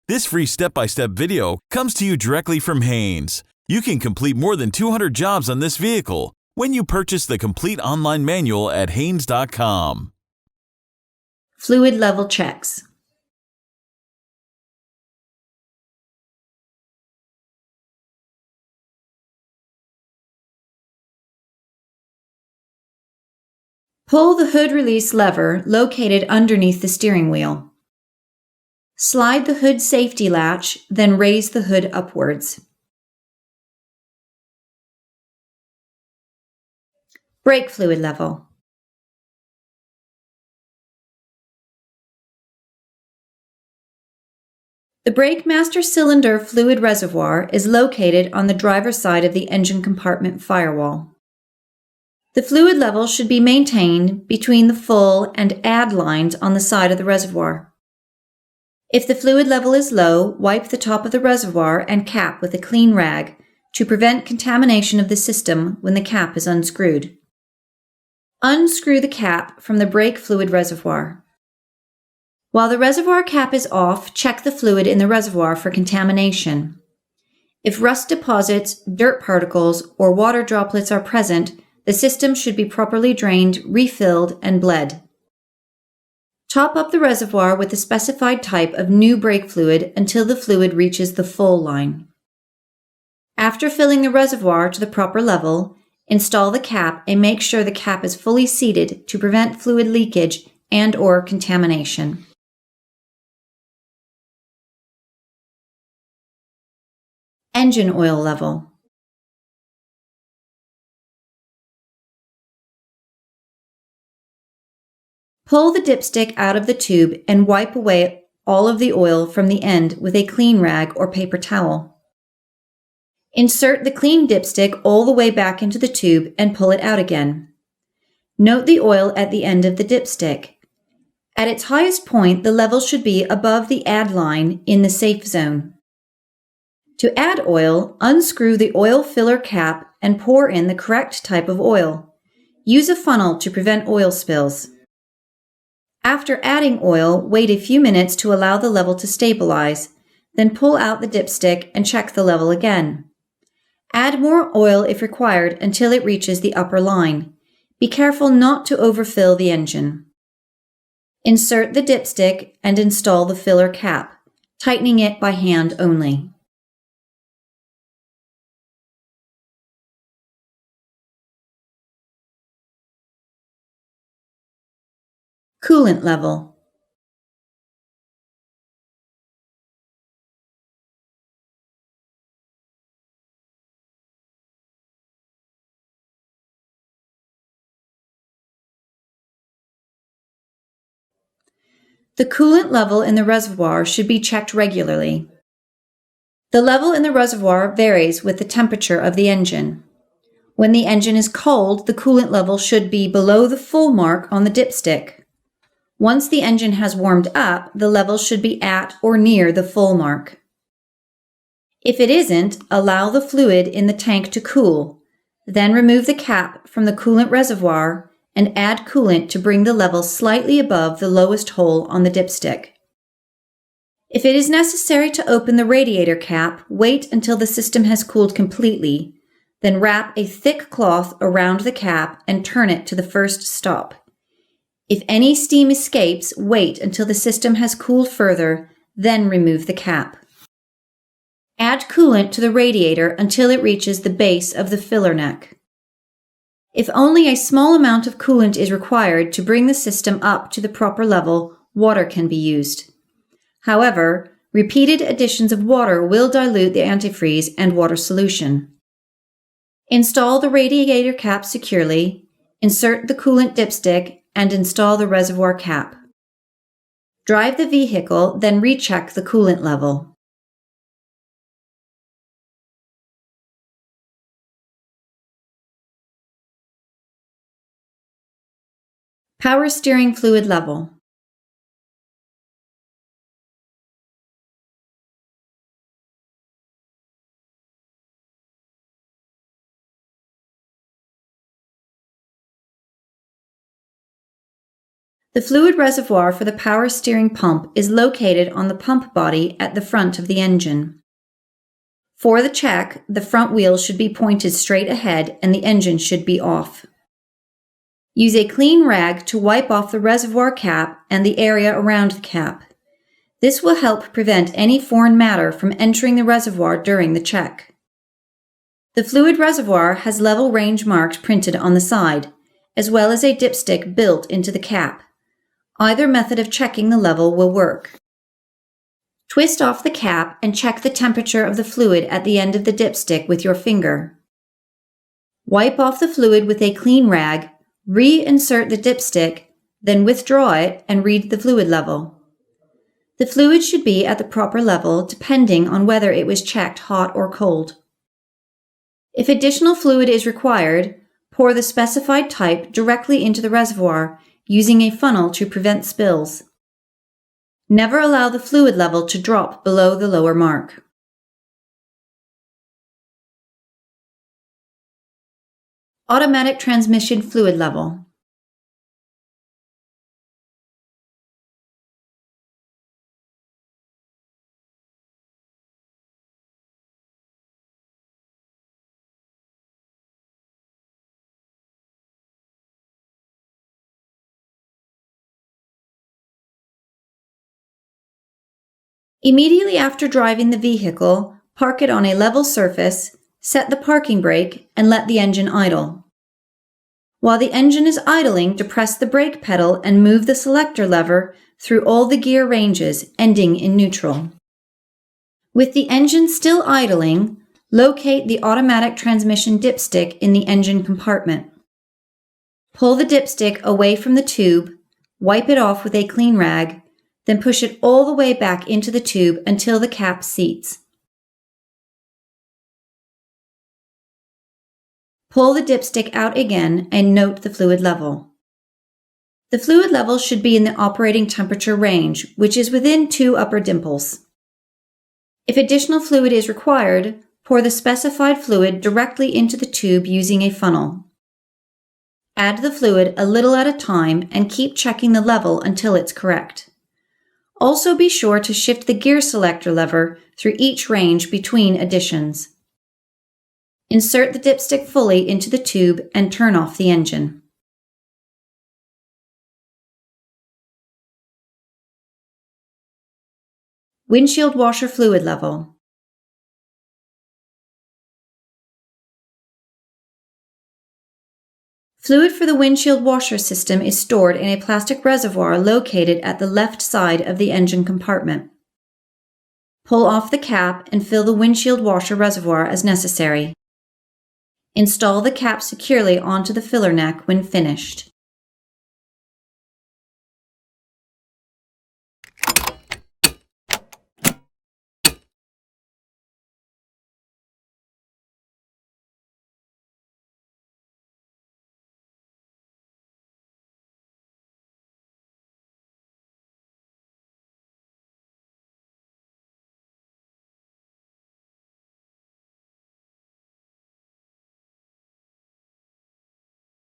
This free step-by-step video comes to you directly from Haynes. You can complete more than 200 jobs on this vehicle when you purchase the complete online manual at Haynes.com. Fluid level checks. Pull the hood release lever located underneath the steering wheel. Slide the hood safety latch, then raise the hood upwards. Brake fluid level. The brake master cylinder fluid reservoir is located on the driver's side of the engine compartment firewall. The fluid level should be maintained between the full and add lines on the side of the reservoir. If the fluid level is low, wipe the top of the reservoir and cap with a clean rag to prevent contamination of the system when the cap is unscrewed. Unscrew the cap from the brake fluid reservoir. While the reservoir cap is off, check the fluid in the reservoir for contamination. If rust deposits, dirt particles, or water droplets are present, the system should be properly drained, refilled, and bled. Top up the reservoir with the specified type of new brake fluid until the fluid reaches the full line. After filling the reservoir to the proper level, install the cap and make sure the cap is fully seated to prevent fluid leakage and/or contamination. Engine oil level. Pull the dipstick out of the tube and wipe away all of the oil from the end with a clean rag or paper towel. Insert the clean dipstick all the way back into the tube and pull it out again. Note the oil at the end of the dipstick. At its highest point, the level should be above the add line in the safe zone. To add oil, unscrew the oil filler cap and pour in the correct type of oil. Use a funnel to prevent oil spills. After adding oil, wait a few minutes to allow the level to stabilize, then pull out the dipstick and check the level again. Add more oil if required until it reaches the upper line. Be careful not to overfill the engine. Insert the dipstick and install the filler cap, tightening it by hand only. Coolant level. The coolant level in the reservoir should be checked regularly. The level in the reservoir varies with the temperature of the engine. When the engine is cold, the coolant level should be below the full mark on the dipstick. Once the engine has warmed up, the level should be at or near the full mark. If it isn't, allow the fluid in the tank to cool, then remove the cap from the coolant reservoir and add coolant to bring the level slightly above the lowest hole on the dipstick. If it is necessary to open the radiator cap, wait until the system has cooled completely, then wrap a thick cloth around the cap and turn it to the first stop. If any steam escapes, wait until the system has cooled further, then remove the cap. Add coolant to the radiator until it reaches the base of the filler neck. If only a small amount of coolant is required to bring the system up to the proper level, water can be used. However, repeated additions of water will dilute the antifreeze and water solution. Install the radiator cap securely, insert the coolant dipstick, and install the reservoir cap. Drive the vehicle, then recheck the coolant level. Power steering fluid level. The fluid reservoir for the power steering pump is located on the pump body at the front of the engine. For the check, the front wheel should be pointed straight ahead and the engine should be off. Use a clean rag to wipe off the reservoir cap and the area around the cap. This will help prevent any foreign matter from entering the reservoir during the check. The fluid reservoir has level range marks printed on the side, as well as a dipstick built into the cap. Either method of checking the level will work. Twist off the cap and check the temperature of the fluid at the end of the dipstick with your finger. Wipe off the fluid with a clean rag, reinsert the dipstick, then withdraw it and read the fluid level. The fluid should be at the proper level depending on whether it was checked hot or cold. If additional fluid is required, pour the specified type directly into the reservoir using a funnel to prevent spills. Never allow the fluid level to drop below the lower mark. Automatic transmission fluid level. Immediately after driving the vehicle, park it on a level surface, set the parking brake, and let the engine idle. While the engine is idling, depress the brake pedal and move the selector lever through all the gear ranges, ending in neutral. With the engine still idling, locate the automatic transmission dipstick in the engine compartment. Pull the dipstick away from the tube, wipe it off with a clean rag, then push it all the way back into the tube until the cap seats. Pull the dipstick out again and note the fluid level. The fluid level should be in the operating temperature range, which is within 2 upper dimples. If additional fluid is required, pour the specified fluid directly into the tube using a funnel. Add the fluid a little at a time and keep checking the level until it's correct. Also be sure to shift the gear selector lever through each range between additions. Insert the dipstick fully into the tube and turn off the engine. Windshield washer fluid level. Fluid for the windshield washer system is stored in a plastic reservoir located at the left side of the engine compartment. Pull off the cap and fill the windshield washer reservoir as necessary. Install the cap securely onto the filler neck when finished.